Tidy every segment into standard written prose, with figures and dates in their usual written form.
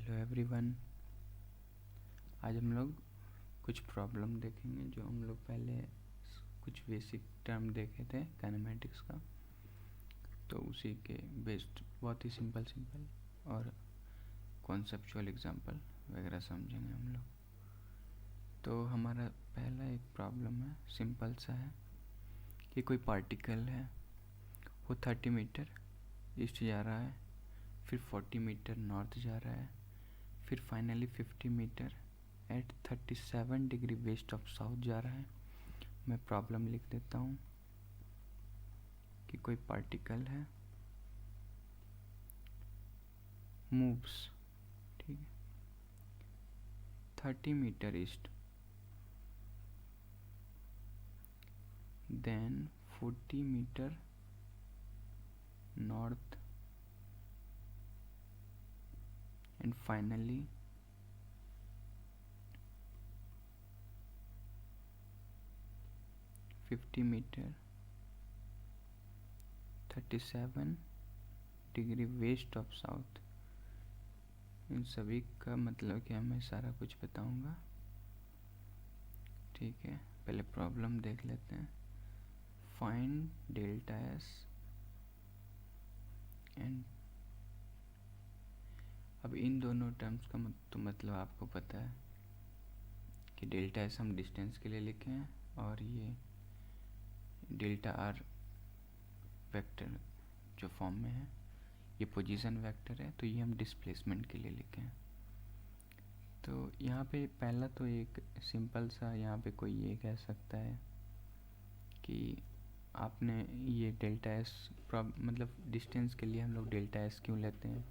Hello everyone. आज हम लोग कुछ प्रॉब्लम देखेंगे जो हम लोग पहले कुछ बेसिक टर्म देखे थे काइनेमेटिक्स का, तो उसी के बेस्ड बहुत ही सिंपल और कॉन्सेप्चुअल एग्जांपल वगैरह समझेंगे हम लोग। तो हमारा पहला एक प्रॉब्लम है, सिंपल सा है कि कोई पार्टिकल है, वो 30 मीटर ईस्ट जा रहा है, फिर 40 मीटर नॉर्थ जा रहा है, फिर finally 50 metre at 37 degree west of south जा रहा है। मैं प्रॉब्लम लिख देता हूँ कि कोई पार्टिकल है, मूव्स, ठीक है, 30 metre east, then 40 metre north and finally 50 metre 37 degree west of south. इन सभी का मतलब क्या, मैं सारा कुछ बताऊंगा, ठीक है। पहले प्रॉब्लम देख लेते हैं। फाइंड डेल्टा एस एंड, अब इन दोनों टर्म्स का तो मतलब आपको पता है कि डेल्टा एस हम डिस्टेंस के लिए लिखे हैं और ये डेल्टा आर वेक्टर जो फॉर्म में है ये पोजीशन वेक्टर है, तो ये हम डिस्प्लेसमेंट के लिए लिखे हैं। तो यहाँ पे पहला तो एक सिंपल सा, यहाँ पे कोई ये कह सकता है कि आपने ये डेल्टा एस मतलब डिस्टेंस के लिए हम लोग डेल्टा एस क्यों लेते हैं,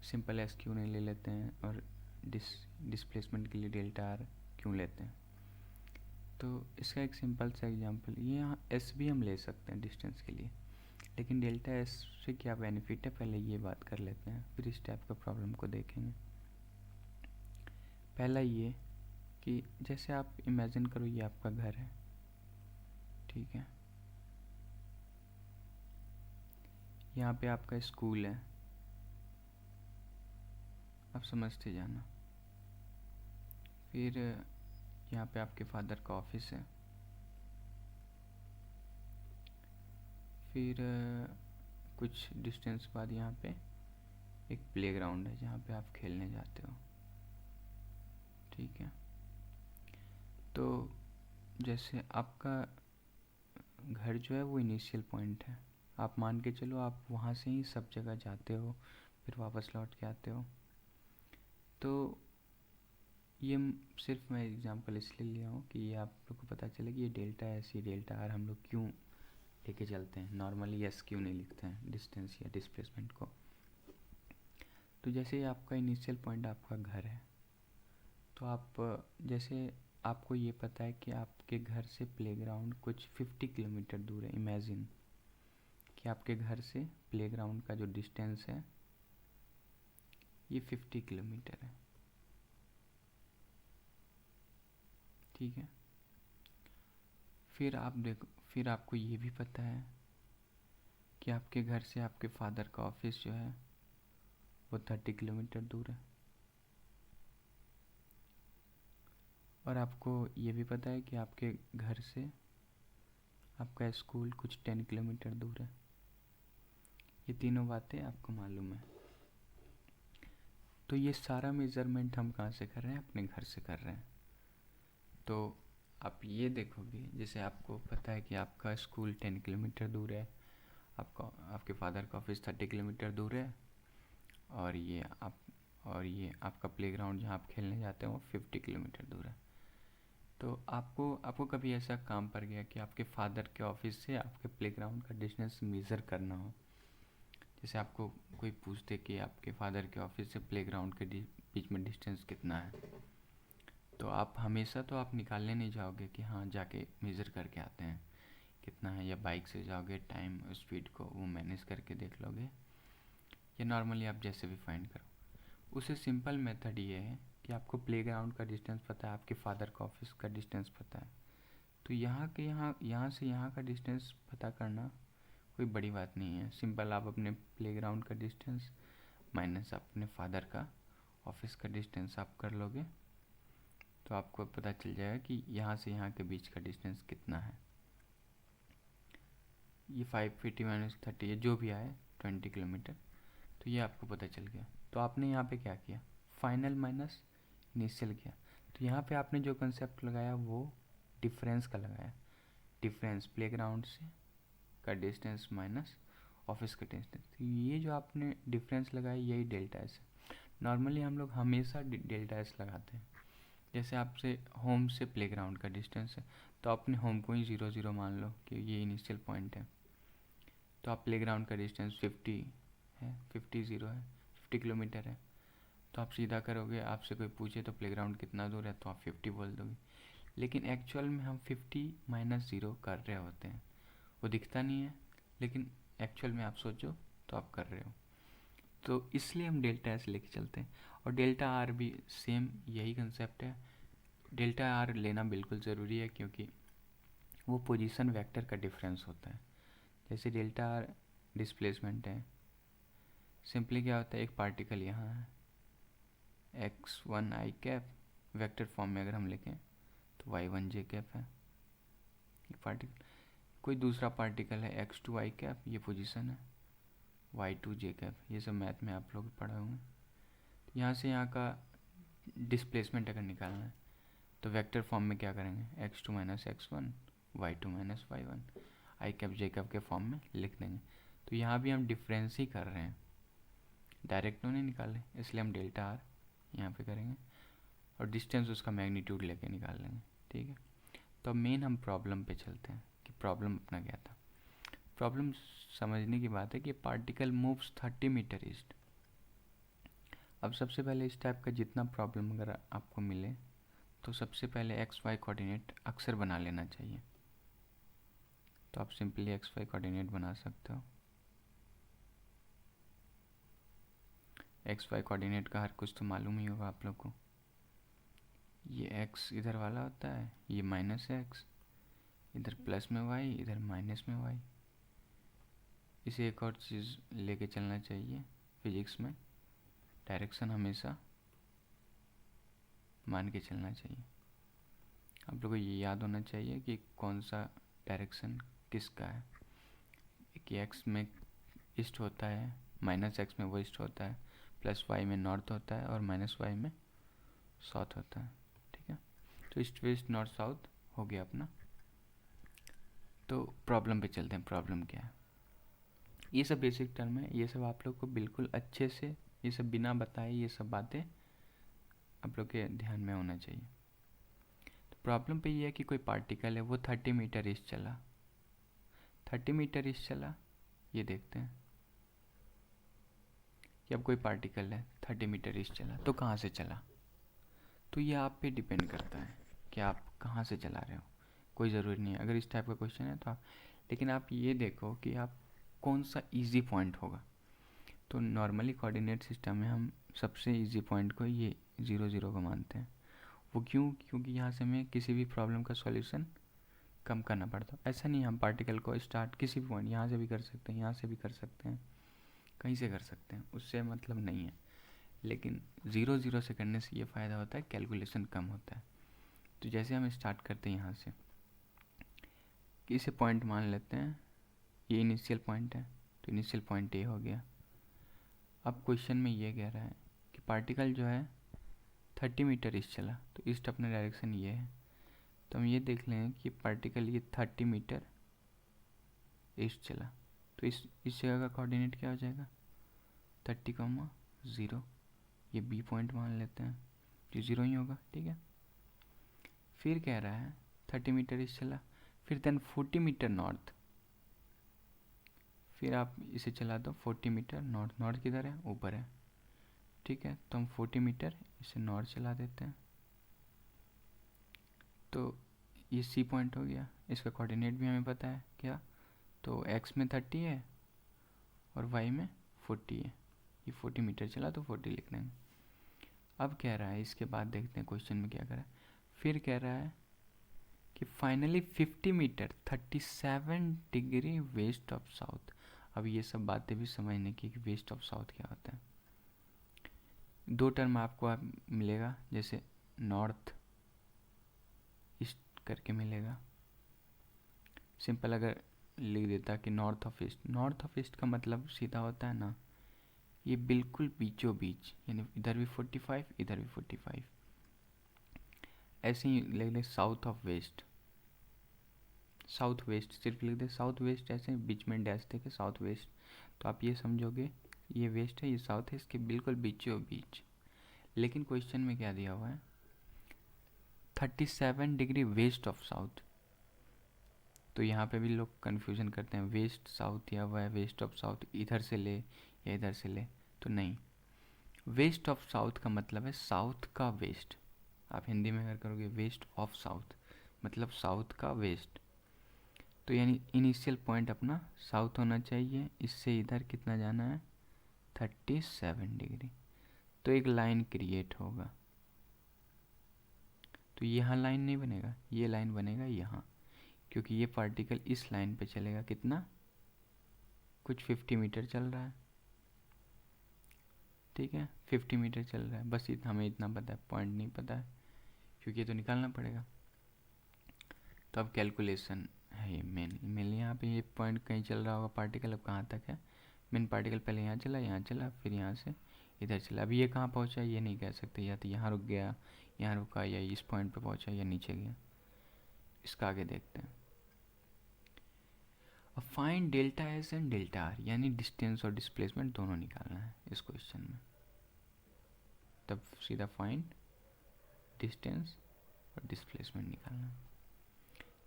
सिंपल एस क्यों नहीं ले लेते हैं, और डिस्प्लेसमेंट के लिए डेल्टा आर क्यों लेते हैं। तो इसका एक सिंपल सा एग्जांपल, ये यहाँ एस भी हम ले सकते हैं डिस्टेंस के लिए, लेकिन डेल्टा एस से क्या बेनिफिट है पहले ये बात कर लेते हैं, फिर इस टाइप का प्रॉब्लम को देखेंगे। पहला ये कि जैसे आप इमेजिन करो ये आपका घर है, ठीक है, यहाँ पे आपका स्कूल है, आप समझते जाना। फिर यहाँ पे आपके फादर का ऑफिस है, फिर कुछ डिस्टेंस बाद यहाँ पे एक प्लेग्राउंड है जहाँ पे आप खेलने जाते हो, ठीक है। तो जैसे आपका घर जो है वो इनिशियल पॉइंट है, आप मान के चलो आप वहाँ से ही सब जगह जाते हो, फिर वापस लौट के आते हो। तो ये सिर्फ मैं एग्जांपल इसलिए लिया हूँ कि ये आप लोग को पता चले कि ये डेल्टा एस, ये डेल्टा आर हम लोग क्यों लेके चलते हैं, नॉर्मली एस क्यों नहीं लिखते हैं डिस्टेंस या डिस्प्लेसमेंट को। तो जैसे आपका इनिशियल पॉइंट आपका घर है, तो आप जैसे आपको ये पता है कि आपके घर से प्लेग्राउंड कुछ 50 किलोमीटर दूर है। इमेजिन कि आपके घर से प्लेग्राउंड का जो डिस्टेंस है ये 50 किलोमीटर है, ठीक है। फिर आप देखो, फिर आपको ये भी पता है कि आपके घर से आपके फादर का ऑफिस जो है वो 30 किलोमीटर दूर है, और आपको ये भी पता है कि आपके घर से आपका स्कूल कुछ 10 किलोमीटर दूर है। ये तीनों बातें आपको मालूम है। तो ये सारा मेज़रमेंट हम कहाँ से कर रहे हैं, अपने घर से कर रहे हैं। तो आप ये देखोगे, जैसे आपको पता है कि आपका स्कूल 10 किलोमीटर दूर है, आपके फादर का ऑफिस 30 किलोमीटर दूर है, और ये आपका प्लेग्राउंड जहाँ आप खेलने जाते हो वो 50 किलोमीटर दूर है। तो आपको कभी ऐसा काम पड़ गया कि आपके फादर के ऑफिस से आपके प्लेग्राउंड का डिस्टेंस मेज़र करना हो, जैसे आपको कोई पूछते कि आपके फादर के ऑफिस से प्लेग्राउंड के बीच में डिस्टेंस कितना है, तो आप हमेशा तो आप निकालने नहीं जाओगे कि हाँ जाके मेज़र करके आते हैं कितना है, या बाइक से जाओगे टाइम स्पीड को वो मैनेज करके देख लोगे, या नॉर्मली आप जैसे भी फाइंड करो। उससे सिंपल मेथड ये है कि आपको प्लेग्राउंड का डिस्टेंस पता है, आपके फादर का ऑफिस का डिस्टेंस पता है, तो यहाँ से यहाँ का डिस्टेंस पता करना कोई बड़ी बात नहीं है। सिंपल आप अपने प्लेग्राउंड का डिस्टेंस माइनस अपने फादर का, ऑफिस का डिस्टेंस आप कर लोगे तो आपको पता चल जाएगा कि यहाँ से यहाँ के बीच का डिस्टेंस कितना है। ये 550 माइनस 30 ये जो भी आए 20 किलोमीटर, तो ये आपको पता चल गया। तो आपने यहाँ पे क्या किया, फाइनल माइनस इनिशियल किया। तो यहाँ पे आपने जो कंसेप्ट लगाया वो डिफरेंस का लगाया, डिफरेंस प्लेग्राउंड से का डिस्टेंस माइनस ऑफिस का डिस्टेंस। तो ये जो आपने डिफरेंस लगाया यही डेल्टा एस है। नॉर्मली हम लोग हमेशा डेल्टा एस लगाते हैं। जैसे आपसे होम से प्लेग्राउंड का डिस्टेंस है तो अपने होम को ही 0 0 मान लो कि ये इनिशियल पॉइंट है। तो आप प्लेग्राउंड का डिस्टेंस 50 है, 50 किलोमीटर है। तो आप सीधा करोगे, आपसे कोई पूछे तो प्लेग्राउंड कितना दूर है तो आप 50 बोल दोगे। लेकिन एक्चुअल में हम 50 माइनस 0 कर रहे होते हैं, वो दिखता नहीं है, लेकिन एक्चुअल में आप सोचो तो आप कर रहे हो। तो इसलिए हम डेल्टा एस लेके चलते हैं। और डेल्टा आर भी सेम यही कंसेप्ट है। डेल्टा आर लेना बिल्कुल ज़रूरी है क्योंकि वो पोजीशन वेक्टर का डिफरेंस होता है। जैसे डेल्टा आर डिस्प्लेसमेंट है, सिंपली क्या होता है, एक पार्टिकल यहाँ है x1 i cap, vector form में अगर हम लिखें तो y1 j कैप है एक पार्टिकल। कोई दूसरा पार्टिकल है x2 i कैप, ये पोजीशन है, y2 j कैप, ये सब मैथ में आप लोग पढ़े होंगे। यहाँ से यहाँ का डिस्प्लेसमेंट अगर निकालना है तो वेक्टर फॉर्म में क्या करेंगे, x2 minus x1 y2 minus y1 आई कैप जे कैप के फॉर्म में लिख देंगे। तो यहाँ भी हम डिफरेंस ही कर रहे हैं, डायरेक्ट तो नहीं निकाले, इसलिए हम डेल्टा आर यहाँ पे करेंगे और डिस्टेंस उसका मैग्नीट्यूड लेके निकाल लेंगे। ठीक है, तो अब मेन हम प्रॉब्लम पे चलते हैं कि प्रॉब्लम अपना क्या था। प्रॉब्लम समझने की बात है कि पार्टिकल मूव्स 30 मीटर ईस्ट। अब सबसे पहले इस टाइप का जितना प्रॉब्लम अगर आपको मिले तो सबसे पहले एक्स वाई कोऑर्डिनेट अक्सर बना लेना चाहिए। तो आप सिंपली एक्स वाई कोऑर्डिनेट बना सकते हो। एक्स वाई कोऑर्डिनेट का हर कुछ तो मालूम ही होगा आप लोग को। ये एक्स इधर वाला होता है, ये माइनस एक्स, इधर प्लस में वाई, इधर माइनस में वाई। इसे एक और चीज़ लेके चलना चाहिए फिजिक्स में, डायरेक्शन हमेशा मान के चलना चाहिए। आप लोगों को ये याद होना चाहिए कि कौन सा डायरेक्शन किसका है। कि एक्स में ईस्ट होता है, माइनस एक्स में वेस्ट होता है, प्लस वाई में नॉर्थ होता है और माइनस वाई में साउथ होता है। ठीक है, तो ईस्ट वेस्ट नॉर्थ साउथ हो गया अपना। तो प्रॉब्लम पे चलते हैं, प्रॉब्लम क्या है। ये सब बेसिक टर्म है, ये सब आप लोग को बिल्कुल अच्छे से, ये सब बिना बताए ये सब बातें आप लोग के ध्यान में होना चाहिए। तो प्रॉब्लम पे ये है कि कोई पार्टिकल है वो 30 मीटर ईस्ट चला, 30 मीटर ईस्ट चला। ये देखते हैं कि अब कोई पार्टिकल है 30 मीटर ईस्ट चला तो कहाँ से चला। तो ये आप पे डिपेंड करता है कि आप कहाँ से चला रहे हो, कोई ज़रूरी नहीं है अगर इस टाइप का क्वेश्चन है तो आप, लेकिन आप ये देखो कि आप कौन सा इजी पॉइंट होगा। तो नॉर्मली कोऑर्डिनेट सिस्टम में हम सबसे इजी पॉइंट को ये 0 0 को मानते हैं। वो क्यों, क्योंकि यहाँ से हमें किसी भी प्रॉब्लम का सॉल्यूशन कम करना पड़ता है। ऐसा नहीं, हम पार्टिकल को स्टार्ट किसी भी पॉइंट, यहाँ से भी कर सकते हैं, यहाँ से भी कर सकते हैं, कहीं से कर सकते हैं, उससे मतलब नहीं है। लेकिन 0 0 से करने से ये फ़ायदा होता है, कैलकुलेशन कम होता है। तो जैसे हम स्टार्ट करते हैं यहाँ से, इसे पॉइंट मान लेते हैं, ये इनिशियल पॉइंट है, तो इनिशियल पॉइंट ए हो गया। अब क्वेश्चन में ये कह रहा है कि पार्टिकल जो है 30 मीटर ईस्ट चला, तो ईस्ट अपना डायरेक्शन ये है। तो हम ये देख लें कि पार्टिकल ये 30 मीटर ईस्ट चला, तो इस जगह का कोऑर्डिनेट क्या हो जाएगा, 30,0। ये बी पॉइंट मान लेते हैं, जो 0 ही होगा। ठीक है, फिर कह रहा है 30 मीटर ईस्ट चला, फिर देन 40 मीटर नॉर्थ, फिर आप इसे चला दो 40 मीटर नॉर्थ। नॉर्थ किधर है, ऊपर है। ठीक है, तो हम 40 मीटर इसे नॉर्थ चला देते हैं। तो ये सी पॉइंट हो गया, इसका कोऑर्डिनेट भी हमें पता है क्या, तो एक्स में 30 है और वाई में 40 है। ये 40 मीटर चला तो 40 लिख देंगे। अब कह रहा है, इसके बाद देखते हैं क्वेश्चन में क्या कह रहा है। फिर कह रहा है कि finally 50 metre 37 degree west of south. अब ये सब बातें भी समझने की कि वेस्ट ऑफ साउथ क्या होता है। दो टर्म आपको मिलेगा, जैसे नॉर्थ ईस्ट करके मिलेगा। सिंपल अगर लिख देता कि north of east, north of east का मतलब सीधा होता है ना, ये बिल्कुल बीचों बीच, यानी इधर भी 45 इधर भी 45। ऐसे ही लिख दे south of west, south west सिर्फ लिख दे साउथ वेस्ट, ऐसे बीच में डैश दे के साउथ वेस्ट, तो आप ये समझोगे ये वेस्ट है ये साउथ है, इसके बिल्कुल बीचों बीच। लेकिन क्वेश्चन में क्या दिया हुआ है, 37 डिग्री वेस्ट ऑफ साउथ। तो यहाँ पे भी लोग कन्फ्यूजन करते हैं, वेस्ट साउथ दिया हुआ है, वेस्ट ऑफ साउथ इधर से ले या इधर से ले, तो नहीं, वेस्ट ऑफ साउथ का मतलब है साउथ का वेस्ट। आप हिंदी में अगर करोगे वेस्ट ऑफ साउथ मतलब साउथ का वेस्ट, तो यानी इनिशियल पॉइंट अपना साउथ होना चाहिए, इससे इधर कितना जाना है 37 डिग्री। तो एक लाइन क्रिएट होगा, तो यहाँ लाइन नहीं बनेगा, ये लाइन बनेगा यहाँ, क्योंकि ये पार्टिकल इस लाइन पे चलेगा, कितना कुछ 50 मीटर चल रहा है, ठीक है 50 मीटर चल रहा है, बस हमें इतना पता है, पॉइंट नहीं पता है क्योंकि ये तो निकालना पड़ेगा। तो अब कैलकुलेशन है ये मेन यहाँ पे ये पॉइंट कहीं चल रहा होगा पार्टिकल, अब कहाँ तक है, मेन पार्टिकल पहले यहाँ चला फिर यहाँ से इधर चला, अभी ये कहाँ पहुँचा ये नहीं कह सकते, या तो यहाँ रुक गया, यहाँ रुका, या इस पॉइंट पे पहुँचा या नीचे गया। इसका आगे देखते हैं। अब find delta S and delta R, यानी डिस्टेंस और डिस्प्लेसमेंट दोनों निकालना है इस क्वेश्चन में। तब सीधा फाइंड डिस्टेंस और डिस्प्लेसमेंट निकालना है।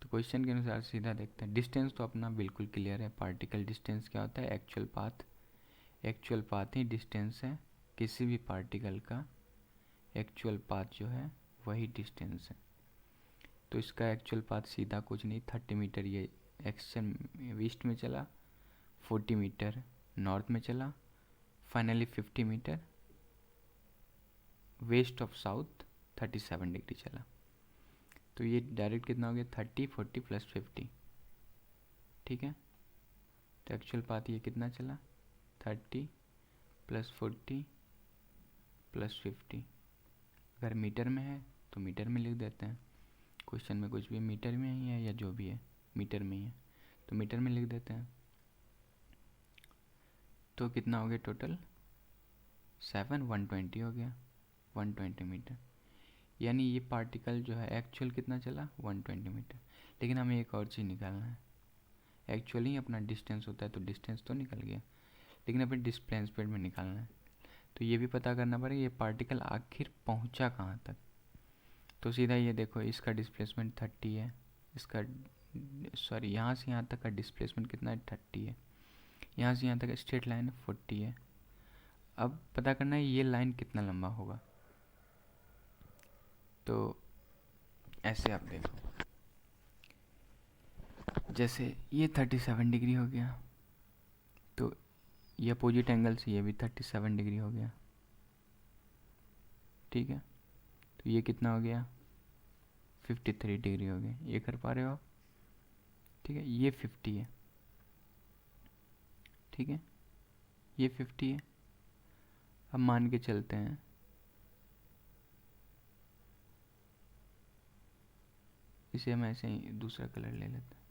तो क्वेश्चन के अनुसार सीधा देखते हैं। डिस्टेंस तो अपना बिल्कुल क्लियर है, पार्टिकल डिस्टेंस क्या होता है, एक्चुअल पाथ, एक्चुअल पाथ ही डिस्टेंस है, किसी भी पार्टिकल का एक्चुअल पाथ जो है वही डिस्टेंस है। तो इसका एक्चुअल पाथ सीधा कुछ नहीं 30 मीटर, ये एक्शन ईस्ट में चला, 40 मीटर नॉर्थ में चला, finally 50 metre west of south 37 degree चला। तो ये डायरेक्ट कितना हो गया 30 40 प्लस 50, ठीक है। तो एक्चुअल पाथ ये कितना चला 30 प्लस 40 प्लस 50। अगर मीटर में है तो मीटर में लिख देते हैं, क्वेश्चन में कुछ भी मीटर में ही है या जो भी है मीटर में ही है तो मीटर में लिख देते हैं। तो कितना हो गया टोटल 120 हो गया, 120 मीटर। यानी ये पार्टिकल जो है एक्चुअल कितना चला 120 मीटर। लेकिन हमें एक और चीज़ निकालना है, एक्चुअली अपना डिस्टेंस होता है तो डिस्टेंस तो निकल गया, लेकिन अभी डिस्प्लेसमेंट में निकालना है। तो ये भी पता करना पड़ेगा ये पार्टिकल आखिर पहुंचा कहाँ तक। तो सीधा ये देखो इसका डिस्प्लेसमेंट 30 है, इसका सॉरी यहाँ से यहाँ तक का डिस्प्लेसमेंट कितना है 30 है, यहाँ से यहाँ तक स्ट्रेट लाइन 40 है। अब पता करना है ये लाइन कितना लंबा होगा। तो ऐसे आप देखो, जैसे ये 37 डिग्री हो गया, तो ये अपोजिट एंगल से ये भी 37 डिग्री हो गया, ठीक है। तो ये कितना हो गया 53 डिग्री हो गया, ये कर पा रहे हो आप, ठीक है। ये 50 है, ठीक है, ये 50 है। अब मान के चलते हैं इसे हम ऐसे ही दूसरा कलर ले लेते हैं।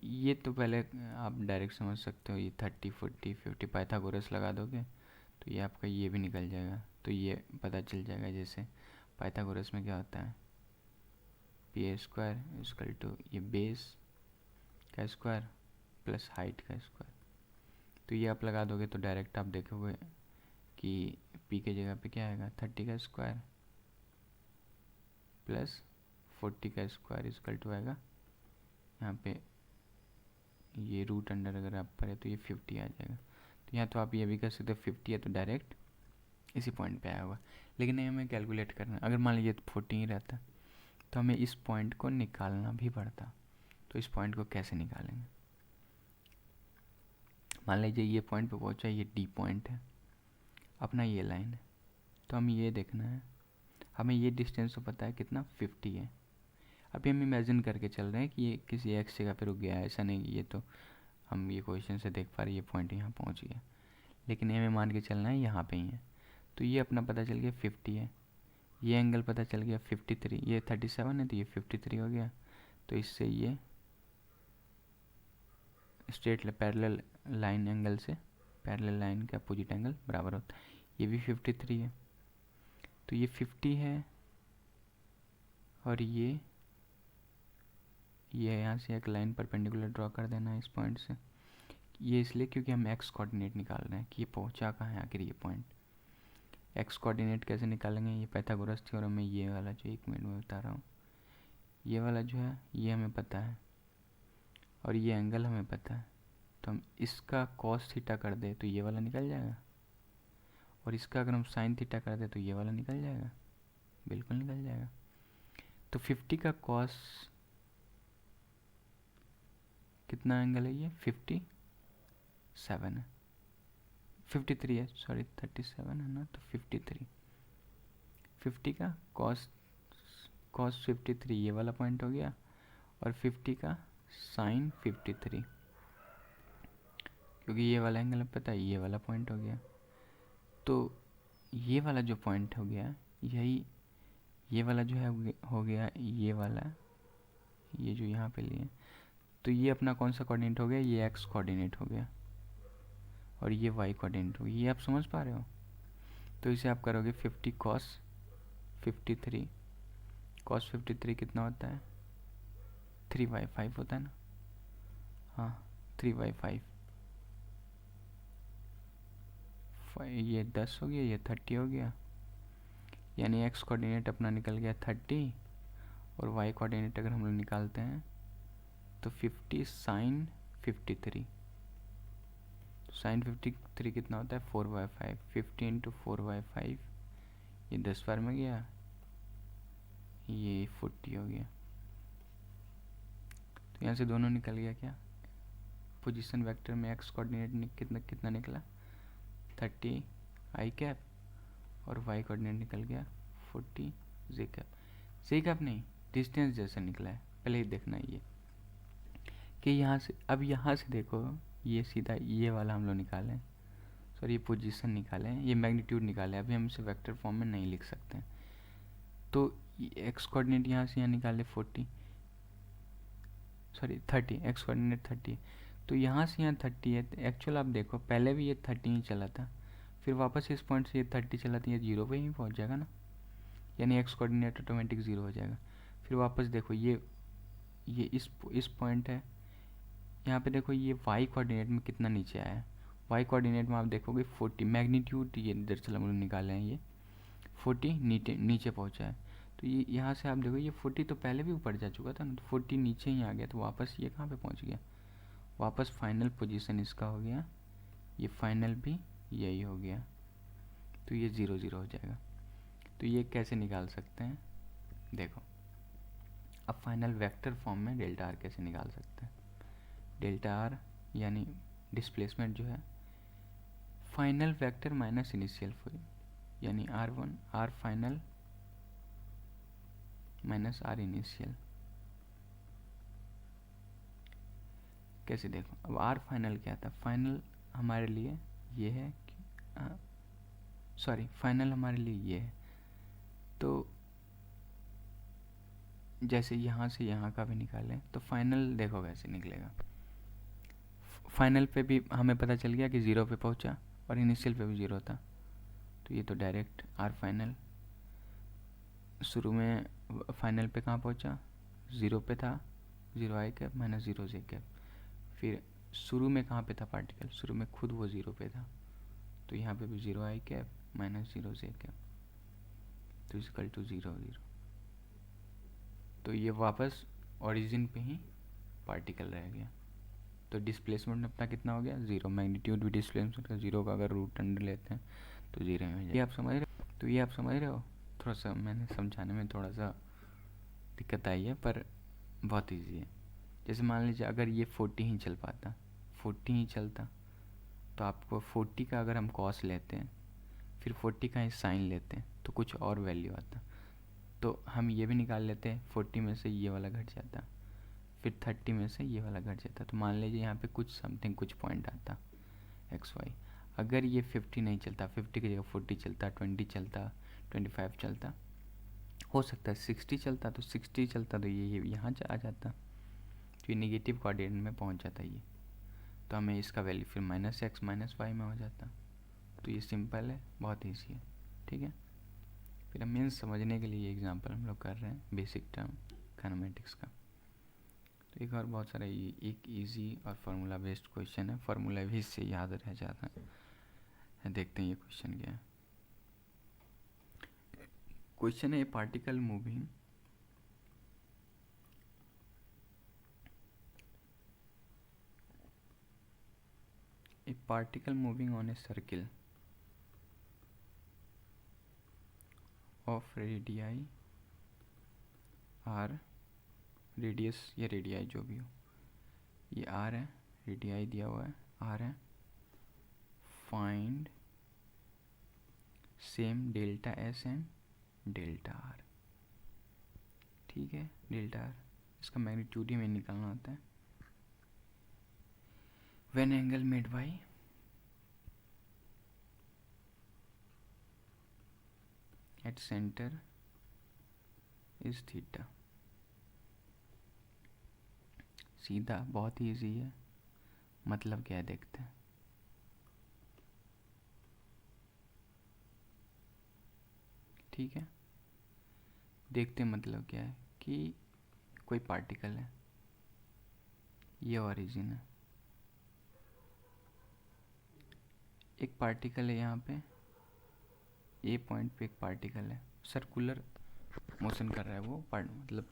ये तो पहले आप डायरेक्ट समझ सकते हो, ये 30 40 50 पाइथागोरस लगा दोगे तो ये आपका ये भी निकल जाएगा, तो ये पता चल जाएगा। जैसे पाइथागोरस में क्या होता है पी स्क्वायर इक्वल टू ये बेस का स्क्वायर प्लस हाइट का स्क्वायर। तो ये आप लगा दोगे तो डायरेक्ट आप देखोगे कि पी के जगह पे क्या आएगा 30 का स्क्वायर प्लस 40 का स्क्वायर इक्वल टू आएगा, यहाँ पे ये रूट अंडर अगर आप पढ़े तो ये 50 आ जाएगा। तो यहाँ तो आप ये भी कर सकते हो 50 है तो डायरेक्ट इसी पॉइंट पे आया होगा। लेकिन नहीं हमें कैलकुलेट करना, अगर मान लीजिए 40 ही रहता तो हमें इस पॉइंट को निकालना भी पड़ता। तो इस पॉइंट को कैसे निकालेंगे, मान लीजिए ये पॉइंट पे पहुंचा, ये डी पॉइंट है, अपना ये लाइन है, तो हम ये देखना है हमें ये डिस्टेंस तो पता है कितना 50 है। अभी हम इमेजिन करके चल रहे हैं कि ये किसी एक्स जगह पे रुक गया है, ऐसा नहीं, ये तो हम ये क्वेश्चन से देख पा रहे ये पॉइंट यहाँ पहुँच गया, लेकिन हमें मान के चलना है यहाँ पे ही है। तो ये अपना पता चल गया 50 है, ये एंगल पता चल गया 53, ये 37 है तो ये 53 हो गया। तो इससे ये स्ट्रेट पैरेलल लाइन एंगल से पैरेलल लाइन का अपोजिट एंगल बराबर होता है। ये भी 53 है, तो ये 50 है और ये यहाँ से एक लाइन परपेंडिकुलर ड्रॉ कर देना है इस पॉइंट से। ये इसलिए क्योंकि हम एक्स कोऑर्डिनेट निकाल रहे हैं कि ये पहुंचा कहाँ है आखिर ये पॉइंट। एक्स कोऑर्डिनेट कैसे निकालेंगे, ये पाइथागोरस थ्योरम में ये वाला जो 1 मिनट में बता रहा हूँ, ये वाला जो है ये हमें पता है और ये एंगल हमें पता है। तो हम इसका कॉस थीटा कर दे तो ये वाला निकल जाएगा, और इसका अगर हम साइन थीटा कर दे तो ये वाला निकल जाएगा, बिल्कुल निकल जाएगा। तो 50 का कॉस कितना एंगल है, ये 57 है, 53 है, सॉरी 37 है ना, तो 53। 50 का कॉस 53 ये वाला पॉइंट हो गया, और 50 का साइन 53, क्योंकि ये वाला एंगल हमें पता है, ये वाला पॉइंट हो गया। तो ये वाला जो पॉइंट हो गया, यही ये वाला जो है हो गया ये वाला, ये जो यहाँ पे लिए, तो ये अपना कौन सा कोऑर्डिनेट हो गया, ये एक्स कोऑर्डिनेट हो गया, और ये वाई कोऑर्डिनेट हो गया। ये आप समझ पा रहे हो। तो इसे आप करोगे 50 कॉस 53, कॉस 53 कितना होता है, 3/5 होता है ना, हाँ 3/5, ये 10 हो गया, ये 30 हो गया, यानी एक्स कोऑर्डिनेट अपना निकल गया 30, और वाई कोऑर्डिनेट अगर हम लोग निकालते हैं तो 50 साइन 53, साइन 53 कितना होता है 4/5, 50 इंटू 4/5, ये 10 बार में गया, ये 40 हो गया। तो यहाँ से दोनों निकल गया क्या, पोजीशन वेक्टर में एक्स कोऑर्डिनेट कितना निकला 30 आई कैप, और वाई कोऑर्डिनेट निकल गया 40 जे कैप। जे कैप नहीं, डिस्टेंस जैसा निकला है, पहले ही देखना ये कि यहाँ से, अब यहाँ से देखो ये सीधा ये वाला हम लोग निकालें, सॉरी ये पोजीशन निकालें, ये मैग्नीट्यूड निकालें, अभी हम इसे वेक्टर फॉर्म में नहीं लिख सकते हैं। तो एक्स कोऑर्डिनेट यहाँ से यहाँ निकाले 40, सॉरी 30, एक्स कोऑर्डिनेट 30, तो यहाँ से यहाँ 30 है। तो एक्चुअल आप देखो पहले भी ये 30 ही चला था, फिर वापस इस पॉइंट से ये 30 चला था, ये 0 पे ही पहुँच जाएगा ना, यानी एक्स कोऑर्डिनेट ऑटोमेटिक 0 हो जाएगा। फिर वापस देखो ये इस पॉइंट है, यहाँ पे देखो ये वाई कोऑर्डिनेट में कितना नीचे आया है, वाई कोऑर्डिनेट में आप देखोगे 40, मैग्नीट्यूड ये दरअसल हम लोग निकाले हैं, ये 40 नीचे पहुँचा है। तो ये यहाँ से आप देखो ये 40 तो पहले भी ऊपर जा चुका था ना, तो 40 नीचे ही आ गया, तो वापस ये कहाँ पे पहुँच गया, वापस फाइनल पोजीशन इसका हो गया, ये फाइनल भी यही हो गया, तो ये 0 0 हो जाएगा। तो ये कैसे निकाल सकते हैं, देखो अब फाइनल वेक्टर फॉर्म में डेल्टा आर कैसे निकाल सकते हैं। डेल्टा आर यानी डिस्प्लेसमेंट जो है फाइनल वेक्टर माइनस इनिशियल, यानी R1 R final minus R initial. कैसे देखो, अब आर फाइनल क्या था, फाइनल हमारे लिए ये है, सॉरी फाइनल हमारे लिए ये है, तो जैसे यहाँ से यहाँ का भी निकालें तो फाइनल देखो कैसे निकलेगा। फाइनल पे भी हमें पता चल गया कि 0 पे पहुँचा, और इनिशियल पे भी 0 था, तो ये तो डायरेक्ट आर फाइनल शुरू में फाइनल पे कहाँ पहुँचा, 0 पे था, 0 आई कैप माइनस 0 जे कैप। फिर शुरू में कहाँ पे था पार्टिकल, शुरू में खुद वो 0 पे था, तो यहाँ पे भी 0 आई कैप माइनस 0 जे कैप, तो इक्वल टू 0 0। तो ये वापस ओरिजिन पे ही पार्टिकल रह गया। तो डिस्प्लेसमेंट अपना कितना हो गया 0, मैग्नीट्यूड भी डिस्प्लेसमेंट का 0 का अगर रूट अंडर लेते हैं तो 0 में हो जाए। ये आप समझ रहे हो, तो ये आप समझ रहे हो। थोड़ा सा मैंने समझाने में थोड़ा सा दिक्कत आई है, पर बहुत ईजी है। जैसे मान लीजिए अगर ये 40 ही चल पाता, 40 ही चलता, तो आपको 40 का अगर हम कॉस लेते हैं, फिर 40 का ही साइन लेते हैं, तो कुछ और वैल्यू आता। तो हम ये भी निकाल लेते हैं, 40 में से ये वाला घट जाता, फिर 30 में से ये वाला घट जाता। तो मान लीजिए यहाँ पे कुछ समथिंग कुछ पॉइंट आता एक्स वाई। अगर ये 50 नहीं चलता, 50 की जगह 40 चलता, 20 चलता, 25 चलता, हो सकता है 60 चलता, तो 60 चलता तो ये यहाँ आ जाता, तो ये निगेटिव कोऑर्डिनेट में पहुँच जाता ये, तो हमें इसका वैल्यू फिर -x -y में हो जाता। तो ये सिंपल है, बहुत ईजी है, ठीक है। फिर हम मीन्स समझने के लिए एग्जांपल हम लोग कर रहे हैं बेसिक टर्म काइनेमेटिक्स का। तो एक और बहुत सारा एक इजी और फार्मूला बेस्ड क्वेश्चन है, फार्मूला भी इससे याद रह जाता है। देखते हैं ये क्वेश्चन क्या है। क्वेश्चन है particle moving on a circle of radii r, radius या रेडियाई जो भी हो, ये r है, रेडियाई दिया हुआ है r है, find same delta S and delta R, ठीक है। डेल्टा आर इसका मैग्नीट्यूड ही में निकालना होता है। When angle made by at centre is theta. सीधा, बहुत ही ईजी है। मतलब क्या है देखते हैं। ठीक है, देखते हैं मतलब क्या है कि कोई पार्टिकल है, ये ओरिजिन है, एक पार्टिकल है यहाँ पे, ए पॉइंट पे एक पार्टिकल है, सर्कुलर मोशन कर रहा है वो मतलब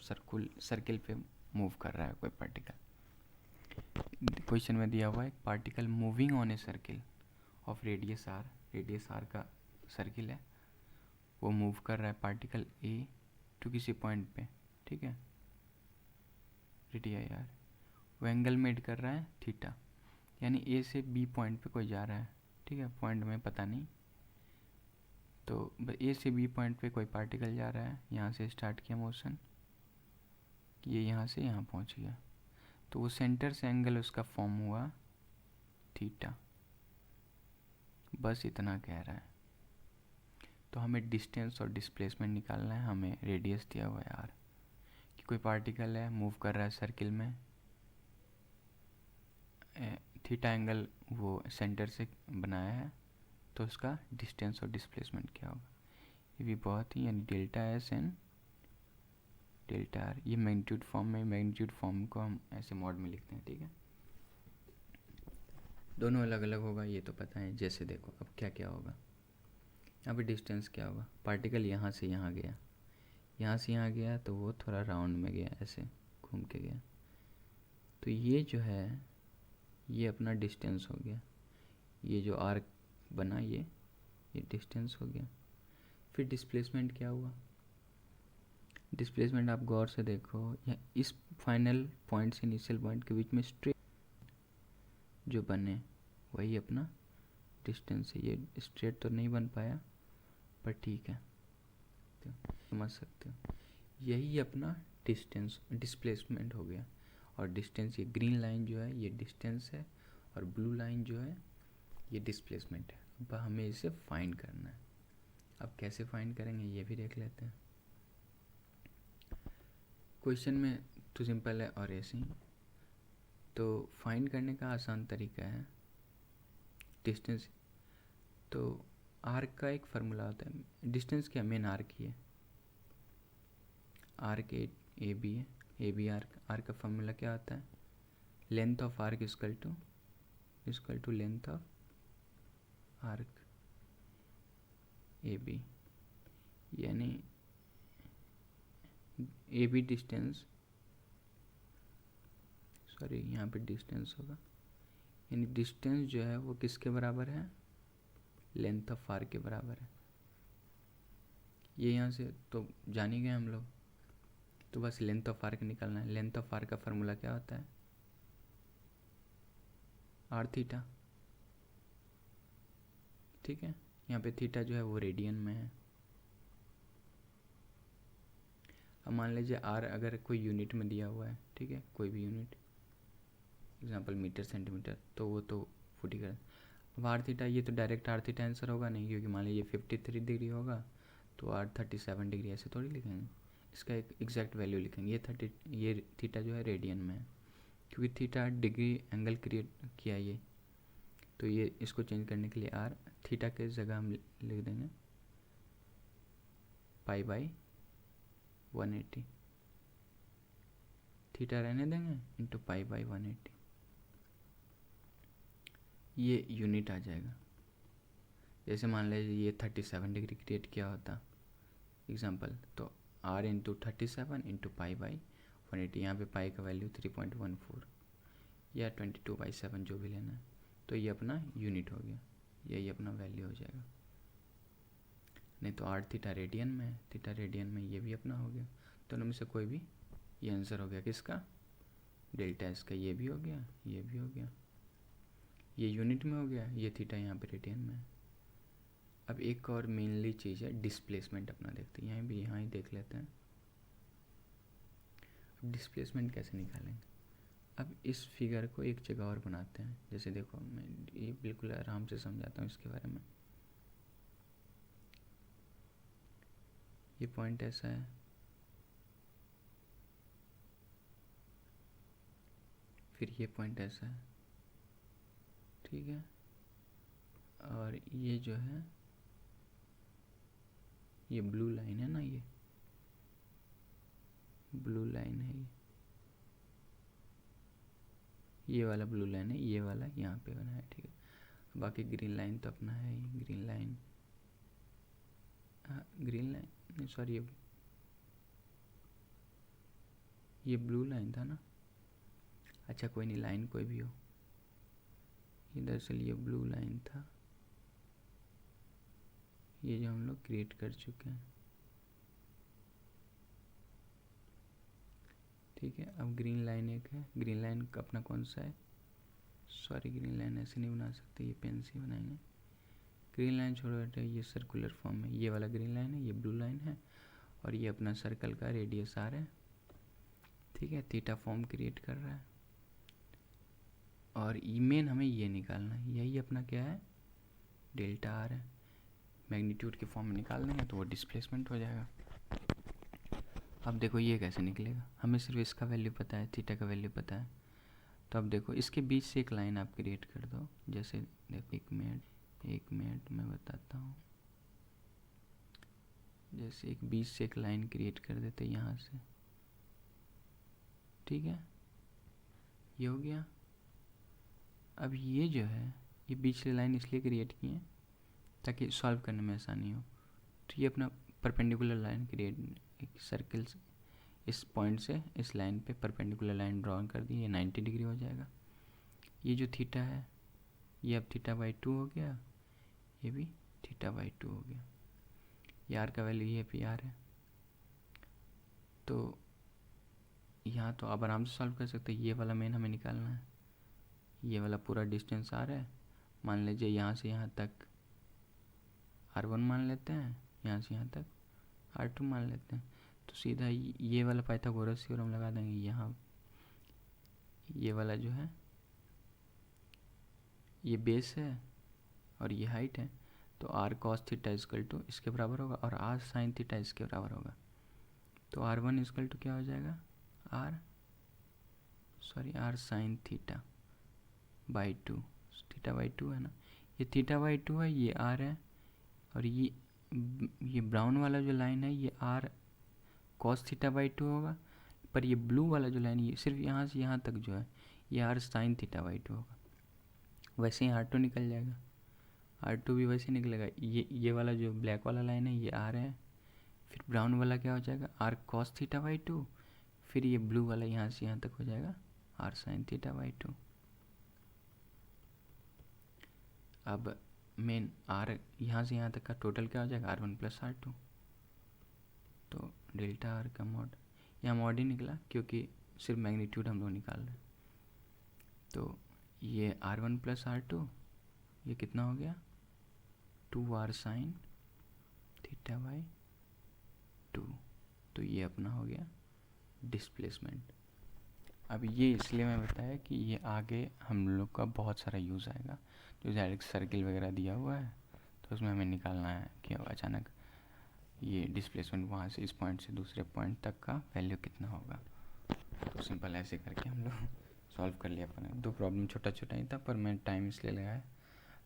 सर्किल पे मूव कर रहा है कोई पार्टिकल। क्वेश्चन में दिया हुआ है particle moving on a circle of radius R, radius R का सर्किल है, वो मूव कर रहा है पार्टिकल ए टू किसी पॉइंट पे, ठीक है, रेडियाई आर, वो एंगल मेड कर रहा है थीटा, यानी ए से बी पॉइंट पे कोई जा रहा है, ठीक है, पॉइंट में पता नहीं, तो ए से बी पॉइंट पे कोई पार्टिकल जा रहा है, यहाँ से स्टार्ट किया मोशन, ये यहाँ से यहाँ पहुँच गया, तो वो सेंटर से एंगल उसका फॉर्म हुआ थीटा, बस इतना कह रहा है। तो हमें डिस्टेंस और डिस्प्लेसमेंट निकालना है, हमें रेडियस दिया हुआ है यार, कि कोई पार्टिकल है मूव कर रहा है सर्किल में, थीटा एंगल वो सेंटर से बनाया है, तो उसका डिस्टेंस और डिस्प्लेसमेंट क्या होगा, ये भी बहुत ही, यानी delta S and delta R, ये मैग्नीट्यूड फॉर्म में, मैग्नीट्यूड फॉर्म को हम ऐसे मॉड में लिखते हैं, ठीक है। दोनों अलग अलग होगा ये तो पता है। जैसे देखो अब क्या क्या होगा, यहाँ पे डिस्टेंस क्या होगा, पार्टिकल यहाँ से यहाँ गया, यहाँ से यहाँ गया तो वो थोड़ा राउंड में गया, ऐसे घूम के गया, तो ये जो है ये अपना डिस्टेंस हो गया, ये जो आर्क बना ये डिस्टेंस हो गया। फिर डिस्प्लेसमेंट क्या हुआ, डिस्प्लेसमेंट आप गौर से देखो, या इस फाइनल पॉइंट से इनिशियल पॉइंट के बीच में स्ट्रेट जो बने वही अपना डिस्टेंस है। ये स्ट्रेट तो नहीं बन पाया पर ठीक है, तो समझ सकते हो, यही अपना डिस्टेंस डिस्प्लेसमेंट हो गया। और डिस्टेंस, ये ग्रीन लाइन जो है ये डिस्टेंस है, और ब्लू लाइन जो है ये डिस्प्लेसमेंट है। अब हमें इसे फाइंड करना है। अब कैसे फाइंड करेंगे ये भी देख लेते हैं। क्वेश्चन में तो सिंपल है और ऐसे ही, तो फाइंड करने का आसान तरीका है डिस्टेंस। तो आर्क का एक फार्मूला होता है, डिस्टेंस क्या मेन आर्क ही है, आर्क ए बी है, ए बी आर्क का फार्मूला क्या होता है, length of arc equal to length of arc A B, यानी ए बी डिस्टेंस, सॉरी यहाँ पे डिस्टेंस होगा, यानी डिस्टेंस जो है वो किसके बराबर है, लेंथ ऑफ आर्क के बराबर है। ये यहाँ से तो जान ही गए हम लोग, तो बस लेंथ ऑफ आर्क निकालना है। लेंथ ऑफ आर्क का फार्मूला क्या होता है, आर थीटा, ठीक है। यहाँ पे थीटा जो है वो रेडियन में है। अब मान लीजिए आर अगर कोई यूनिट में दिया हुआ है, ठीक है, कोई भी यूनिट, एग्जांपल मीटर सेंटीमीटर, तो वो तो फुट ही कर। अब आर थीटा, ये तो डायरेक्ट आर थीटा आंसर होगा नहीं, क्योंकि मान लीजिए 53 डिग्री होगा तो आर 37 डिग्री, ऐसे थोड़ी लिखेंगे। इसका एक एग्जैक्ट वैल्यू लिखेंगे। ये थीटा जो है रेडियन में है, क्योंकि थीटा डिग्री एंगल क्रिएट किया ये, तो ये इसको चेंज करने के लिए आर थीटा के जगह हम लिख देंगे पाई बाई 180, थीटा रहने देंगे इंटू पाई बाई 180, ये यूनिट आ जाएगा। जैसे मान लीजिए ये 37 डिग्री क्रिएट किया होता एग्जाम्पल, तो R into 37 into pi by 180, यहाँ पे पाई का वैल्यू 3.14 या 22/7 जो भी लेना है, तो ये अपना यूनिट हो गया, यही अपना वैल्यू हो जाएगा। नहीं तो आर थीटा रेडियन में है, थीटा रेडियन में ये भी अपना हो गया, दोनों में से कोई भी, ये आंसर हो गया किसका, डेल्टा एस का। ये भी हो गया, ये भी हो गया, ये यूनिट में हो गया, ये थीटा यहाँ पे रेडियन में है। अब एक और मेनली चीज़ है डिस्प्लेसमेंट, अपना देखते हैं, यहाँ ही देख लेते हैं। अब डिस्प्लेसमेंट कैसे निकालेंगे, अब इस फिगर को एक जगह और बनाते हैं। जैसे देखो, मैं ये बिल्कुल आराम से समझाता हूँ इसके बारे में। ये पॉइंट ऐसा है, फिर ये पॉइंट ऐसा है, ठीक है, और ये जो है ये ब्लू लाइन है ना, ये ब्लू लाइन है, ये वाला ब्लू लाइन है, ये वाला यहाँ पे बना है, ठीक है। बाकी ग्रीन लाइन तो अपना है ही, ग्रीन लाइन, ग्रीन लाइन नहीं सॉरी, ये ब्लू लाइन था ना, अच्छा कोई नहीं, लाइन कोई भी हो, ये दरअसल ये ब्लू लाइन था, ये जो हम लोग क्रिएट कर चुके हैं, ठीक है। अब ग्रीन लाइन एक है, ग्रीन लाइन का अपना कौन सा है, सॉरी ग्रीन लाइन ऐसे नहीं बना सकते, ये पेन से बनाएंगे। ग्रीन लाइन छोड़ो बेटा, ये सर्कुलर फॉर्म में, ये वाला ग्रीन लाइन है, ये ब्लू लाइन है, और ये अपना सर्कल का रेडियस आर है, ठीक है। थीटा फॉर्म क्रिएट कर रहा है, और मेन हमें ये निकालना है, यही अपना क्या है, डेल्टा आर है। मैग्नीट्यूड के फॉर्म में निकाल देंगे तो वो डिस्प्लेसमेंट हो जाएगा। अब देखो ये कैसे निकलेगा, हमें सिर्फ इसका वैल्यू पता है, थीटा का वैल्यू पता है, तो अब देखो इसके बीच से एक लाइन आप क्रिएट कर दो। जैसे देखो, एक मिनट मैं बताता हूँ। जैसे एक बीच से एक लाइन क्रिएट कर देते यहाँ से, ठीक है, ये हो गया। अब ये जो है, ये बीच की लाइन इसलिए क्रिएट की है ताकि सॉल्व करने में आसानी हो। तो ये अपना परपेंडिकुलर लाइन क्रिएट, एक सर्कल इस पॉइंट से इस लाइन पे परपेंडिकुलर लाइन ड्रॉ कर दी, ये 90 डिग्री हो जाएगा। ये जो थीटा है ये अब थीटा बाई 2 हो गया, ये भी थीटा बाई 2 हो गया। ये आर का वैल्यू ये पी आर है, तो यहाँ तो आप आराम से सॉल्व कर सकते हैं। ये वाला मेन हमें निकालना है, ये वाला पूरा डिस्टेंस आर है, मान लीजिए यहाँ से यहाँ तक R1 मान लेते हैं, यहाँ से यहाँ तक R2 मान लेते हैं, तो सीधा ये वाला पाइथागोरस थ्योरम लगा देंगे। यहाँ ये वाला जो है ये बेस है और ये हाइट है, तो R cos theta equal to इसके बराबर होगा और R sin थीटा इसके बराबर होगा। तो R1 इजकल टू क्या हो जाएगा, R sin theta by 2, theta by 2 है ना, ये थीटा बाई 2 है, ये R है, और ये ब्राउन वाला जो लाइन है ये R cos थीटा बाई 2 होगा, पर ये ब्लू वाला जो लाइन ये सिर्फ यहाँ से यहाँ तक जो है ये R sin थीटा बाई 2 होगा। वैसे ही R2 निकल जाएगा, R2 भी वैसे निकलेगा। ये वाला जो ब्लैक वाला लाइन है ये R है, फिर ब्राउन वाला क्या हो जाएगा R cos थीटा बाई 2, फिर ये ब्लू वाला यहाँ से यहाँ तक हो जाएगा R sin थीटा बाई 2। अब मेन R यहाँ से यहाँ तक का टोटल क्या हो जाएगा R1 प्लस R2, तो डेल्टा आर का मॉड, यहाँ मॉड ही निकला क्योंकि सिर्फ मैग्नीट्यूड हम लोग निकाल रहे हैं। तो ये R1 प्लस R2 ये कितना हो गया 2R sin थीटा बाई 2, तो ये अपना हो गया डिस्प्लेसमेंट। अब ये इसलिए मैं बताया कि ये आगे हम लोग का बहुत सारा यूज़ आएगा, जो डायरेक्ट सर्किल वगैरह दिया हुआ है, तो उसमें हमें निकालना है कि अचानक ये डिस्प्लेसमेंट वहाँ से इस पॉइंट से दूसरे पॉइंट तक का वैल्यू कितना होगा। तो सिंपल ऐसे करके हम लोग सॉल्व कर लिया अपने। दो प्रॉब्लम छोटा छोटा ही था, पर मैं टाइम इसलिए लगाया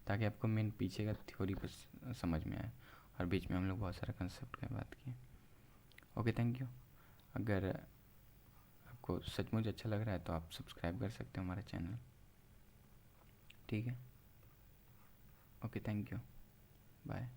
ताकि आपको मेन पीछे का थ्योरी पर समझ में आए, और बीच में हम लोग बहुत सारा कंसेप्ट की बात किए। Okay, thank you. अगर आपको सचमुच अच्छा लग रहा है तो आप सब्सक्राइब कर सकते हो हमारा चैनल, ठीक है। Okay, thank you, bye.